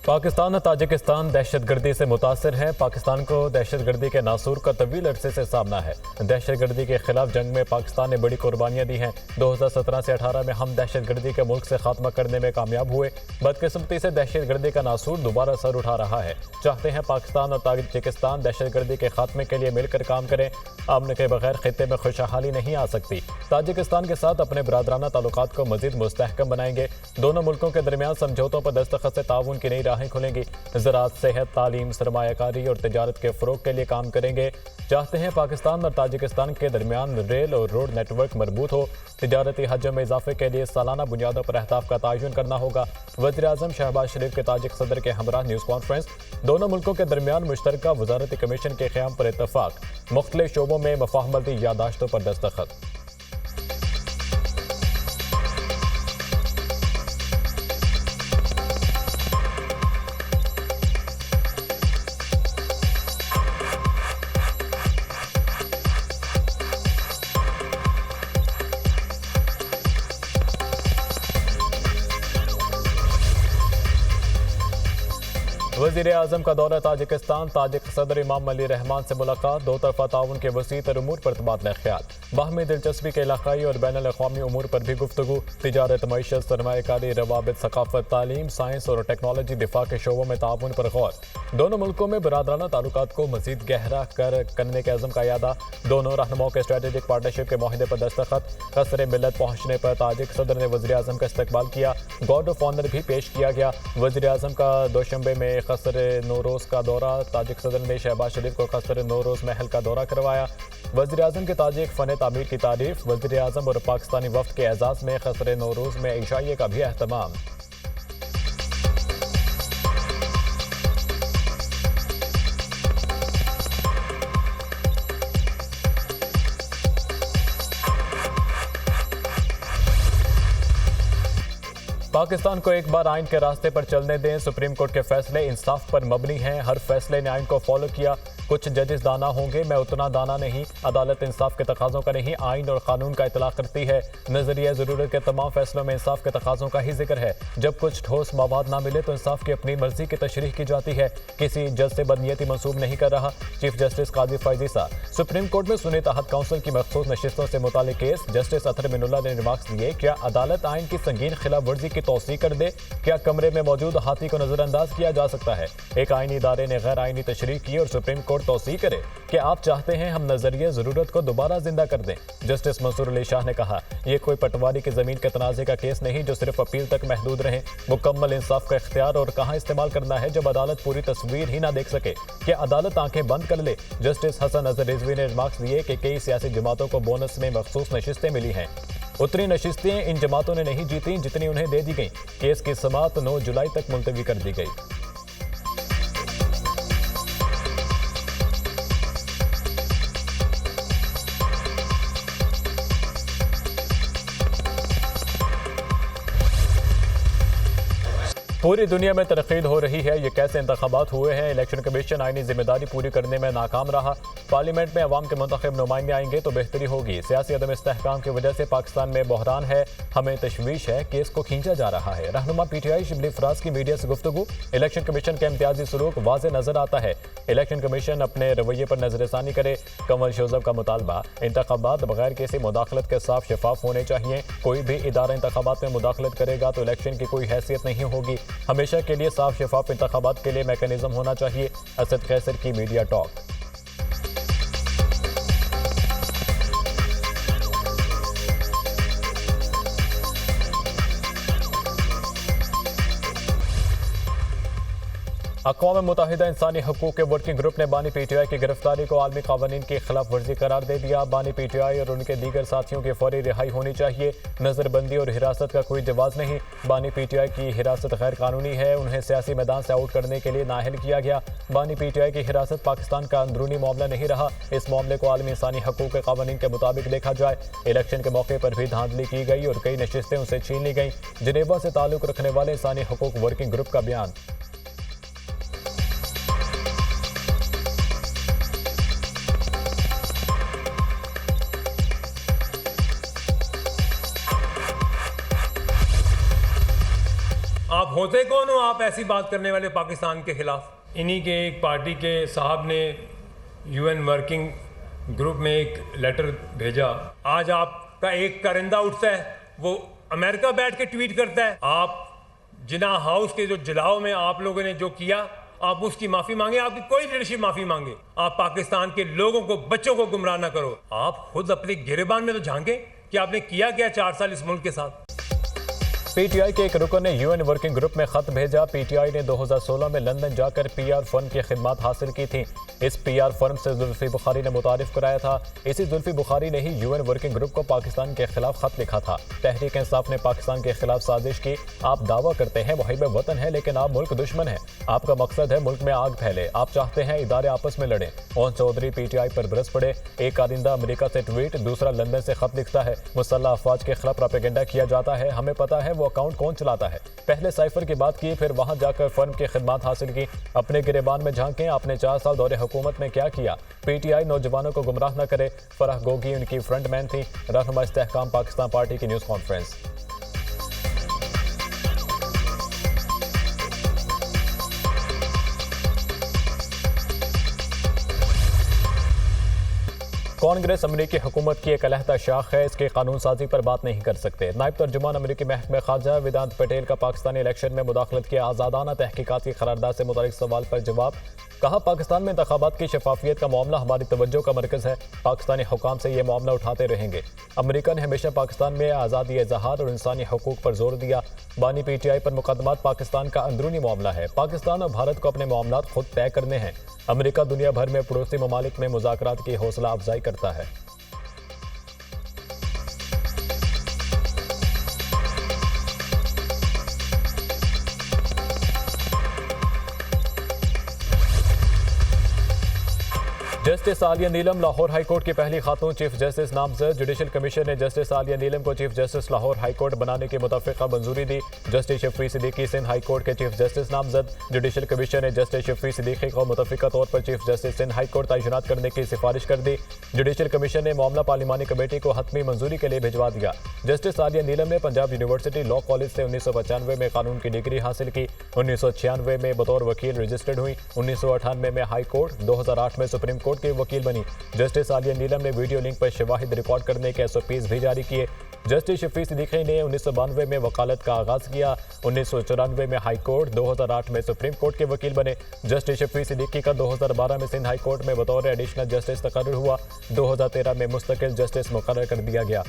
पाकिस्तान और ताजिकिस्तान दहशतगर्दी से मुतासिर है। पाकिस्तान को दहशतगर्दी के नासूर का तवील अरसे से सामना है। दहशतगर्दी के खिलाफ जंग में पाकिस्तान ने बड़ी कुर्बानियां दी हैं। 2017 से 18 में हम दहशतगर्दी के मुल्क से खात्मा करने में कामयाब हुए। बदकिस्मती से दहशतगर्दी का नासूर दोबारा सर उठा रहा है। चाहते हैं पाकिस्तान और ताजिकिस्तान दहशतगर्दी के खात्मे के लिए मिलकर काम करें। अमन के बगैर खित्ते में खुशहाली नहीं आ सकती। ताजिकिस्तान के साथ अपने बरादराना ताल्लुकात को मजीद मुस्तहकम बनाएंगे। दोनों मुल्कों के दरमियान समझौतों पर दस्तखत से ताउन की नई राहें खुलेंगी। ज़राअत, सेहत, तालीम, सरमायाकारी और तिजारत के फ़रोग के लिए काम करेंगे। चाहते हैं पाकिस्तान और ताजिकिस्तान के दरमियान रेल और रोड नेटवर्क मजबूत हो। तिजारती हजम में इजाफे के लिए सालाना बुनियादों पर अहदाफ का तयन करना होगा। वज़ीर-ए-आज़म शहबाज शरीफ के ताजिक सदर के हमरा न्यूज़ कॉन्फ्रेंस। दोनों मुल्कों के दरमियान मुश्तरका वज़ारती कमीशन के क़याम पर इत्तफाक। मुख्तलिफ शोबों में मफाहमती यादाश्तों पर दस्तखत। वज़ीर-ए-आज़म का दौरा ताजिकिस्तान। ताजिक सदर इमाम अली रहमान से मुलाकात। दो तरफा ताउन के वसी तर उमूर पर तबादला ख्याल। बाहमी दिलचस्पी के इलाकाई और बैनुल अक़वामी उमूर पर भी गुफ्तगू। तिजारत, मईशत, सरमायाकारी, रवाबित, सकाफत, तालीम, साइंस और टेक्नोलॉजी, दिफा के शोबों में ताउन पर गौर। दोनों मुल्कों में बरादराना ताल्लुकात को मजीद गहरा करने के अज़म का यादा। दोनों रहनुमाओं के स्ट्रेटेजिक पार्टनरशिप के माहिदे पर दस्तखत। कसर मिलत पहुंचने पर ताजिक सदर ने वज़ीर-ए-आज़म का इस्तकबाल किया। गार्ड ऑफ ऑनर भी पेश किया गया। वज़ीर-ए-आज़म का दोशंबे में कसर नौरोज़ का दौरा। ताजिक सदर ने शहबाज शरीफ को कसर नौरोज़ महल का दौरा करवाया। वज़ीर-ए-आज़म के ताजिक फ़न तामीर की तारीफ। वज़ीर-ए-आज़म और पाकिस्तानी वफ़द के एजाज़ में कसर नौरोज़ में इशाइये का भी अहतमाम। पाकिस्तान को एक बार आइन के रास्ते पर चलने दें। सुप्रीम कोर्ट के फैसले इंसाफ पर मबनी हैं। हर फैसले ने आइन को फॉलो किया। कुछ जजेस दाना होंगे, मैं उतना दाना नहीं। अदालत इंसाफ के तकाज़ों का नहीं, आइन और कानून का इतलाक़ करती है। नजरिया ज़रूरत के तमाम फैसलों में इंसाफ के तकाज़ों का ही जिक्र है। जब कुछ ठोस मवाद ना मिले तो इंसाफ की अपनी मर्जी की तशरीह की जाती है। किसी जज से बदनीयती मंसूब नहीं कर रहा। चीफ जस्टिस काजी फैज़ीसा। सुप्रीम कोर्ट में सुनी तहत काउंसिल की मखसूस नशिस्तों से मुतालिक केस। जस्टिस अतहर मिनुल्लाह ने रिमार्क्स दिए, क्या अदालत आइन की संगीन खिलाफ वर्जी की तौसीक कर दे? क्या कमरे में मौजूद हाथी को नजरअंदाज किया जा सकता है? एक आइनी इदारे ने गैर आइनी तशरीह की और सुप्रीम कोर्ट तौसीक करे कि आप चाहते हैं हम नजरिए जरूरत को दोबारा जिंदा कर दें। जस्टिस मंसूर अली शाह ने कहा, यह कोई पटवारी की जमीन के तनाजे का केस नहीं जो सिर्फ अपील तक महदूद रहे। मुकम्मल इंसाफ का इख्तियार और कहां इस्तेमाल करना है जब अदालत पूरी तस्वीर ही ना देख सके। क्या अदालत आंखें बंद कर ले? जस्टिस हसन अजहर रिजवी ने रिमार्क्स दिए कि कई सियासी जमातों को बोनस में मखसूस नशिस्तें मिली हैं। उतनी नशिस्तें इन जमातों ने नहीं जीती जितनी उन्हें दे दी गई। केस की समाअत 9 जुलाई तक मुलतवी कर दी गई। पूरी दुनिया में तनकीद हो रही है, ये कैसे इंतखाबात हुए हैं। इलेक्शन कमीशन आईनी जिम्मेदारी पूरी करने में नाकाम रहा। पार्लियामेंट में अवाम के मुंतखब नुमाइंदे आएंगे तो बेहतरी होगी। सियासी अदम इस्तेहकाम की वजह से पाकिस्तान में बहरान है। हमें तशवीश है कि इसको खींचा जा रहा है। रहनुमा PTI शिबली फराज की मीडिया से गुफ्तगू। इलेक्शन कमीशन का इम्तियाजी सलूक वाज़े नजर आता है। इलेक्शन कमीशन अपने रवैये पर नजरसानी करे। कंवल शोजब का मुतालबा, इंतखाबात बगैर किसी मुदाखलत के साफ शफाफ होने चाहिए। कोई भी इदारा इंतखाबात में मुदाखलत करेगा तो इलेक्शन की कोई हैसियत नहीं होगी। हमेशा के लिए साफ शफाफ इंतखाबात के लिए मैकेनिज्म होना चाहिए। असद कैसर की मीडिया टॉक। अक़वाम मुत्तहिदा इंसानी हकूक़ के वर्किंग ग्रुप ने बानी PTI की गिरफ्तारी को आलमी क़वानीन की खिलाफ वर्जी करार दे दिया। बानी PTI और उनके दीगर साथियों की फौरी रिहाई होनी चाहिए। नज़रबंदी और हिरासत का कोई जवाज़ नहीं। बानी PTI की हिरासत गैर कानूनी है। उन्हें सियासी मैदान से आउट करने के लिए नाअहल किया गया। बानी PTI की हिरासत पाकिस्तान का अंदरूनी मामला नहीं रहा। इस मामले को आलमी इंसानी हकूक़ के क़वानीन के मुताबिक देखा जाए। इलेक्शन के मौके पर भी धांधली की गई और कई नशिस्तें उनसे छीन ली गईं। जिनेवा से ताल्लुक़ रखने वाले इंसानी हकूक़ वर्किंग ग्रुप का बयान। आप होते कौन हो आप ऐसी बात करने वाले पाकिस्तान के खिलाफ? इन्हीं के एक पार्टी के साहब ने यूएन वर्किंग ग्रुप में एक लेटर भेजा। आज आपका एक करिंदा उठता है, वो अमेरिका बैठ के ट्वीट करता है। आप जिना हाउस के जो जलाओ में आप लोगों ने जो किया, आप उसकी माफी मांगे। आपकी कोई लीडरशिप माफी मांगे। आप पाकिस्तान के लोगों को, बच्चों को गुमराह ना करो। आप खुद अपने गिरेबान में तो झांके कि आपने किया क्या 4 साल इस मुल्क के साथ। पीटीआई के एक रुकन ने यूएन वर्किंग ग्रुप में खत भेजा। पीटीआई ने 2016 में लंदन जाकर पीआर फर्म की खिदमत हासिल की थी। इस पीआर फर्म से जुल्फी बुखारी ने मुतारिफ कराया था। इसी जुल्फी बुखारी ने ही यूएन वर्किंग ग्रुप को पाकिस्तान के खिलाफ खत लिखा था। तहरीक इंसाफ ने पाकिस्तान के खिलाफ साजिश की। आप दावा करते हैं मुहिब वतन है, लेकिन आप मुल्क दुश्मन है। आपका मकसद है मुल्क में आग फैले। आप चाहते हैं इदारे आपस में लड़े। ओन चौधरी पीटीआई पर बरस पड़े। एक कारिंदा अमेरिका से ट्वीट, दूसरा लंदन से खत लिखता है। मुसल्लह अफवाज के खिलाफ प्रोपेगेंडा किया जाता है। हमें पता है वो अकाउंट कौन चलाता है। पहले साइफर की बात की, फिर वहां जाकर फर्म की खिदमत हासिल की। अपने गिरेबान में झांकें। आपने 4 साल दौरे हुकूमत में क्या किया? पीटीआई नौजवानों को गुमराह न करे। फराह गोगी उनकी फ्रंटमैन थी। रहनुमा इस्तेहकाम पाकिस्तान पार्टी की न्यूज़ कॉन्फ्रेंस। कांग्रेस अमरीकी हुकूमत की एक अलहदा शाख है, इसकी कानून साजी पर बात नहीं कर सकते। नायब तर्जुमान अमरीकी महकमा खारजा वेदांत पटेल का पाकिस्तानी इलेक्शन में मुदाखलत की आज़ादाना तहकीकात की करारदाद से मुताल्लिक सवाल पर जवाब। कहा, पाकिस्तान में इंतखाबात की शफाफियत का मामला हमारी तवज्जो का मरकज़ है। पाकिस्तानी हुकाम से यह मामला उठाते रहेंगे। अमरीका ने हमेशा पाकिस्तान में आज़ादी इज़हार और इंसानी हकूक़ पर जोर दिया। बानी पीटीआई पर मुकदमात पाकिस्तान का अंदरूनी मामला है। पाकिस्तान और भारत को अपने मामलात खुद तय करने हैं। अमरीका दुनिया भर में पड़ोसी ममालिक में मुज़ाकरात की हौसला अफजाई करता है। जस्टिस आलिया नीलम लाहौर हाईकोर्ट की पहली खातून चीफ जस्टिस नामजद। जुडिशल कमीशन ने जस्टिस आलिया नीलम को चीफ जस्टिस लाहौर हाईकोर्ट बनाने की मुतफ़िक़ा मंजूरी दी। जस्टिस शफी सिद्दीकी सिंध हाईकोर्ट के चीफ जस्टिस नामजद। जुडिशल कमीशन ने जस्टिस शफी सिद्दीकी को मुतफ़िक़ा तौर पर चीफ जस्टिस सिंध हाईकोर्ट तैनात करने की सिफारिश कर दी। जुडिशल कमीशन ने मामला पार्लिमानी कमेटी को हतमी मंजूरी के लिए भिजवा दिया। जस्टिस आलिया नीलम ने पंजाब यूनिवर्सिटी लॉ कॉलेज से 1995 में कानून की डिग्री हासिल की। 1996 में बतौर वकील रजिस्टर्ड हुई। 1998 में हाईकोर्ट, 2008 में सुप्रीम कोर्ट के वकील बनी। जस्टिस आलिया नीलम ने वीडियो लिंक पर शवाहिद रिकॉर्ड करने के SOPs भी जारी किए। जस्टिस शफी सिद्दीकी ने 1992 में वकालत का आगाज किया। 1994 में हाई कोर्ट, 2008 में सुप्रीम कोर्ट के वकील बने। जस्टिस शफी सिद्दीकी का 2012 में सिंध हाई कोर्ट में बतौर एडिशनल जस्टिस तकर्रुर हुआ। 2013 में मुस्तकिल जस्टिस मुकर्रर कर दिया गया।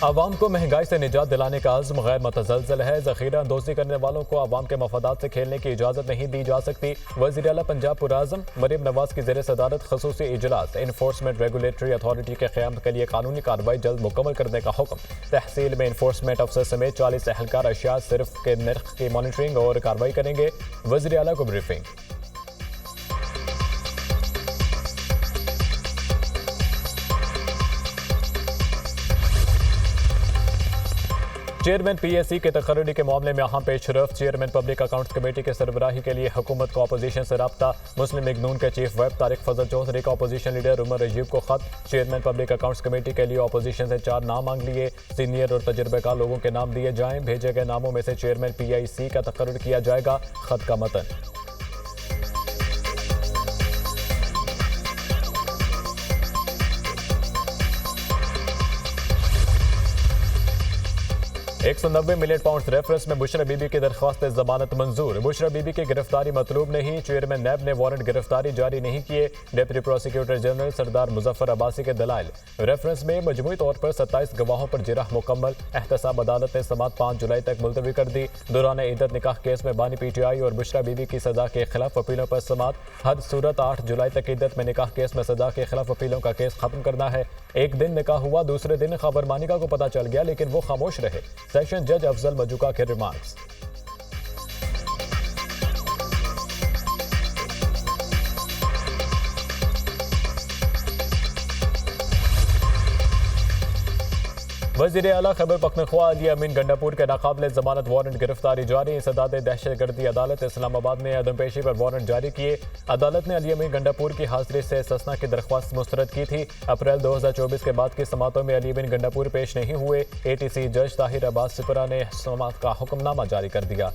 आवाम को महंगाई से निजात दिलाने का अज़्म गैर मतज़लज़ल है। ज़ख़ीरा अंदोज़ी करने वालों को आवाम के मफादात से खेलने की इजाज़त नहीं दी जा सकती। वज़ीर आला पंजाब पुरआज़म मरीम नवाज़ की ज़ेर सदारत ख़ुसूसी इजलास। इन्फोर्समेंट रेगुलेटरी अथॉरिटी के क़याम के लिए कानूनी कार्रवाई जल्द मुकम्मल करने का हुक्म। तहसील में इन्फोर्समेंट अफसर समेत 40 एहलकार अशिया सिर्फ के नर्ख की मॉनिटरिंग और कार्रवाई करेंगे। वज़ीर आला को ब्रीफिंग। चेयरमैन PAC के तकर्री के मामले में अहम पेशरफ। चेयरमैन पब्लिक अकाउंट्स कमेटी के सरबराही के लिए हुकूमत को अपोजिशन से रब्ता। मुस्लिम लीग नून के चीफ व्हिप तारिक फजल चौधरी का अपोजिशन लीडर उमर रजीब को खत। चेयरमैन पब्लिक अकाउंट्स कमेटी के लिए अपोजिशन से 4 नाम मांग लिए। सीनियर और तजुर्बेकार लोगों के नाम दिए जाएं। भेजे गए नामों में से चेयरमैन PIC का तकर्रुर किया जाएगा। खत का मतन। £190 मिलियन रेफरेंस में बुशरा बीबी की दरख्वास्त जमानत मंजूर। बुशरा बीबी की गिरफ्तारी मतलूब नहीं। चेयरमैन नैब ने वारंट गिरफ्तारी जारी नहीं किए। डिप्टी प्रोसिक्यूटर जनरल सरदार मुजफ्फर अब्बासी के दलाइल। रेफरेंस में मजमूई तौर पर 27 गवाहों पर जिरह मुकम्मल। एहतसाब अदालत ने समात 5 जुलाई तक मुलतवी कर दी। दौरान इद्दत निकाह केस में बानी PTI और बुशरा बीबी की सजा के खिलाफ अपीलों पर समात। हर सूरत 8 जुलाई तक इद्दत में निकाह केस में सजा के खिलाफ अपीलों का केस खत्म करना है। एक दिन निकाह हुआ, दूसरे दिन खबर मानिका को पता चल गया, लेकिन वो खामोश रहे। सेशन जज अफजल मजूका के रिमार्क्स। वज़ीर आला खैबर पख्तूनख्वा अली अमीन गंडापुर के नाकाबिल जमानत वारंट गिरफ्तारी जारी। सदाद दहशतगर्दी अदालत इस्लामाबाद ने अदम पेशी पर वारंट जारी किए। अदालत ने अली अमीन गंडापुर की हाजिरी से ससना की दरख्वास्त मुस्तरद की थी। अप्रैल 2024 के बाद की समातों में अली अमीन गंडापुर पेश नहीं हुए। ATC जज ताहिर अब्बास सिपरा ने समात का हुक्मनामा जारी कर दिया।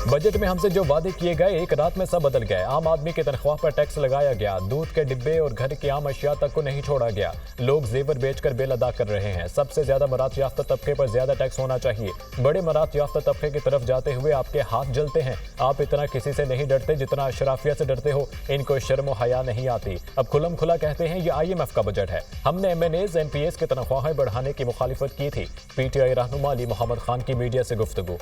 बजट में हमसे जो वादे किए गए एक रात में सब बदल गए। आम आदमी की तनख्वाह पर टैक्स लगाया गया। दूध के डिब्बे और घर की आम अशिया तक को नहीं छोड़ा गया। लोग जेवर बेचकर बिल अदा कर रहे हैं। सबसे ज्यादा मरात याफ्ता तबके पर ज्यादा टैक्स होना चाहिए। बड़े मरात याफ्ता तबके की तरफ जाते हुए आपके हाथ जलते हैं। आप इतना किसी से नहीं डरते जितना अशराफिया से डरते हो। इनको शर्म हया नहीं आती। अब खुलम खुला कहते हैं ये IMF का बजट है। हमने MNAs MPs की तनख्वाहें बढ़ाने की मुखालिफत की थी। PTI रहनुमा अली मोहम्मद खान की मीडिया से गुफ्तगू।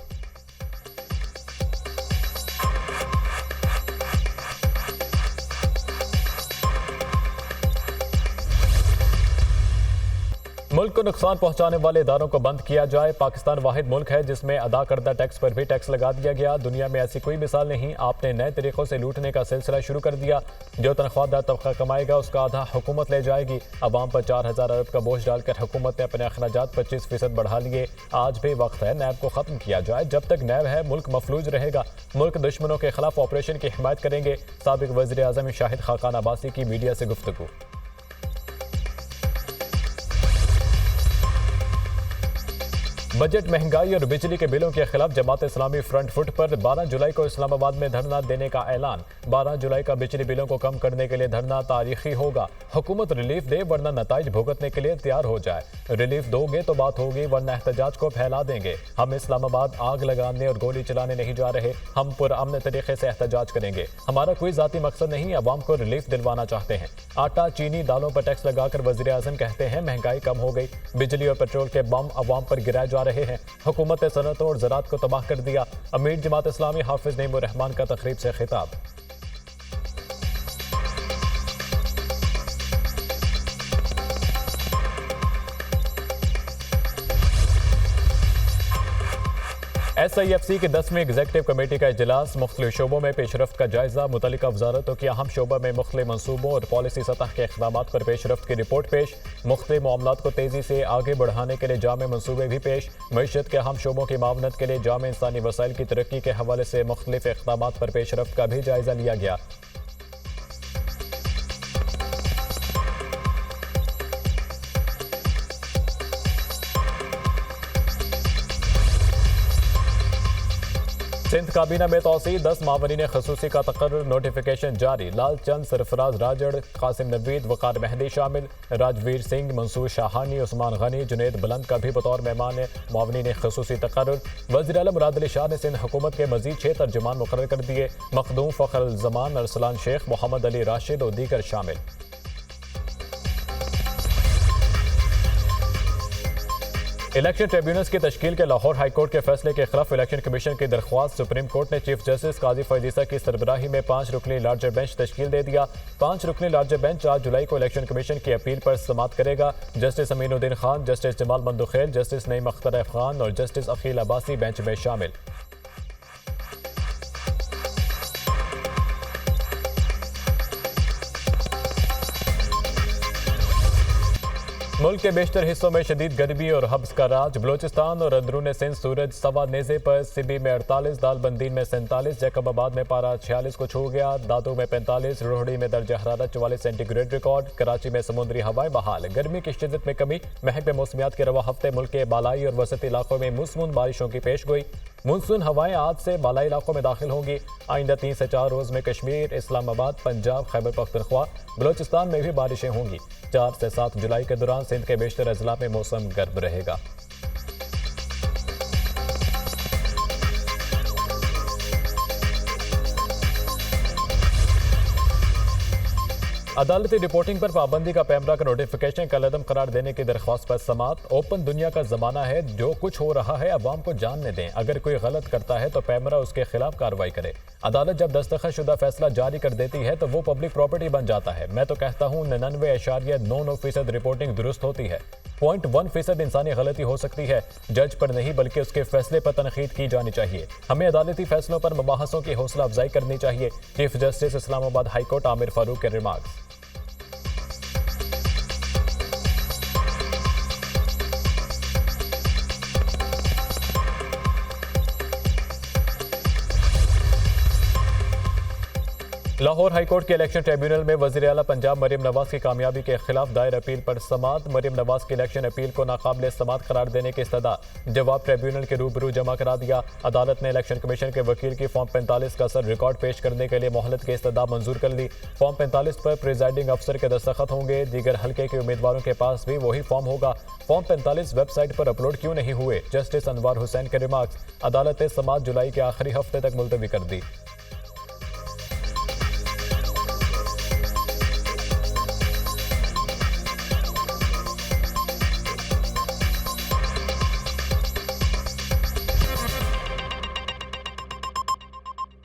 मुल्क को नुकसान पहुंचाने वाले इदारों को बंद किया जाए। पाकिस्तान वाहिद मुल्क है जिसमें अदा करदा टैक्स पर भी टैक्स लगा दिया गया। दुनिया में ऐसी कोई मिसाल नहीं। आपने नए तरीकों से लूटने का सिलसिला शुरू कर दिया। जो तनख्वाहदार तबका कमाएगा उसका आधा हुकूमत ले जाएगी। अवाम पर 4000 अरब का बोझ डालकर हुकूमत ने अपने अखराजात 25% बढ़ा लिए। आज भी वक्त है नैब को खत्म किया जाए। जब तक नैब है मुल्क मफलूज रहेगा। मुल्क दुश्मनों के खिलाफ ऑपरेशन की हिमायत करेंगे। साबिक वज़ीर आज़म शाहिद खाकान अब्बासी की मीडिया से गुफ्तगू। बजट महंगाई और बिजली के बिलों के खिलाफ जमात इस्लामी फ्रंट फुट पर। 12 जुलाई को इस्लामाबाद में धरना देने का ऐलान। 12 जुलाई का बिजली बिलों को कम करने के लिए धरना तारीखी होगा। हुकूमत रिलीफ दे वरना नताइज भुगतने के लिए तैयार हो जाए। रिलीफ दोगे तो बात होगी वरना एहतजाज को फैला देंगे। हम इस्लामाबाद आग लगाने और गोली चलाने नहीं जा रहे। हम पुरअमन तरीके से एहतजाज करेंगे। हमारा कोई जाती मकसद नहीं। अवाम को रिलीफ दिलवाना चाहते हैं। आटा चीनी दालों पर टैक्स लगाकर वज़ीर आज़म कहते हैं महंगाई कम हो गई। बिजली और पेट्रोल के बम अवाम पर गिराए जा रहे हैं। हुकूमत ने सनतों और ज़राअत को तबाह कर दिया। अमीर जमात इस्लामी हाफिज नईमुर रहमान का तकरीब से खिताब। SIFC की 10वीं एग्जीक्यूटिव कमेटी का इजलास। मुख्तलिफ शोबों में पेशरफ्त का जायजा। मुतल्लिका वजारतों की अहम शोबों में मुख्तलिफ मनसूबों और पॉलिसी सतह के इक़दाम पर पेशरफ्त की रिपोर्ट पेश। मुख्तलिफ मामलात को तेजी से आगे बढ़ाने के लिए जामे मनसूबे भी पेश। मईशत के अहम शोबों की मावनत के लिए जामे इंसानी वसाइल की तरक्की के हवाले से मुख्तलिफ इक़दाम पर पेशरफ्त का भी जायजा लिया गया। सिंध काबीना में तोसी। 10 मावरीन खसूसी का तकर्रुर। नोटिफिकेशन जारी। लाल चंद, सरफराज राजड़, कासिम नवीद, वकार मेहंदी शामिल। राजवीर सिंह, मंसूर शाहानी, उस्मान गनी, जुनेद बुलंद का भी बतौर मेहमान मावरीन खसूसी तकर्रुर। वज़ीर आला मुराद अली शाह ने सिंध हुकूमत के मजीद 6 तर्जुमान मुकर्रर कर दिए। मखदूम फ़खर ज़मान, अरसलान शेख, मोहम्मद अली राशिद और दीगर शामिल। इलेक्शन ट्रिब्यूनल्स की तश्कील के लाहौर हाई कोर्ट के फैसले के खिलाफ इलेक्शन कमीशन की दरख्वास्त। सुप्रीम कोर्ट ने चीफ जस्टिस काजी फैजीसा की सरबराही में 5 रुकनी लार्जर बेंच तश्कील दे दिया। 5 रुकनी लार्जर बेंच 4 जुलाई को इलेक्शन कमीशन की अपील पर समाअत करेगा। Justice Aminuddin Khan, justice Jamal Mandokhail, justice Naeem Akhtar Khan और जस्टिस अकील अब्बासी बेंच में शामिल। मुल्क के बेशतर हिस्सों में शदीद गर्मी और हब्स का राज। बलोचिस्तान और अंदरून सिंध सूरज सवा नेज़े पर। सिबी में 48, दालबंदीन में 47, जैकबाबाद में पारा 46 को छू गया। दादू में 45, रोहड़ी में दर्जा हरारत 44 सेंटीग्रेड रिकॉर्ड। कराची में समुद्री हवाएं बहाल। गर्मी की शिद्दत में कमी। महकमे मौसमियात के रवा हफ्ते मुल्क के बालाई और वसती इलाकों में मानसून बारिशों की पेशगोई। मानसून हवाएं आज से बालाई इलाकों में दाखिल होंगी। आइंदा 3 से 4 रोज में कश्मीर, इस्लामाबाद, पंजाब, खैबर पख्तूनख्वा, बलोचिस्तान में भी बारिशें होंगी। 4 से 7 जुलाई के दौरान सिंध के बेशतर अजला में मौसम गर्म रहेगा। अदालती रिपोर्टिंग पर पाबंदी का पैमरा का नोटिफिकेशन कलअदम करार देने की दरख्वास्त पर समाअत। ओपन दुनिया का जमाना है। जो कुछ हो रहा है अवाम को जानने दें। अगर कोई गलत करता है तो पैमरा उसके खिलाफ कार्रवाई करे। अदालत जब दस्तखत शुदा फैसला जारी कर देती है तो वो पब्लिक प्रॉपर्टी बन जाता है। मैं तो कहता हूँ 99.99% रिपोर्टिंग दुरुस्त होती है। 0.1% इंसानी गलती हो सकती है। जज पर नहीं बल्कि उसके फैसले पर तनकीद की जानी चाहिए। हमें अदालती फैसलों पर मुबाहसों की हौसला अफजाई करनी चाहिए। Chief justice Islamabad high court Aamir Farooq के रिमार्क्स। लाहौर हाईकोर्ट के इलेक्शन ट्रिब्यूनल में वज़ीर आला पंजाब मरीम नवाज की कामयाबी के खिलाफ दायर अपील पर समाअत। मरीम नवाज की इलेक्शन अपील को नाकाबिल समाअत करार देने की इस्तदा जवाब ट्रिब्यूनल के रूबरू जमा करा दिया। अदालत ने इलेक्शन कमीशन के वकील की फॉर्म 45 का असर रिकॉर्ड पेश करने के लिए मोहलत की इस्तदा मंजूर कर ली। फॉर्म 45 पर प्रिजाइडिंग अफसर के दस्तखत होंगे। दीगर हल्के के उम्मीदवारों के पास भी वही फॉर्म होगा। फॉर्म 45 वेबसाइट पर अपलोड क्यों नहीं हुए? जस्टिस अनवर हुसैन के रिमार्क्स। अदालत ने समाअत जुलाई के आखिरी हफ्ते तक मुलतवी कर दी।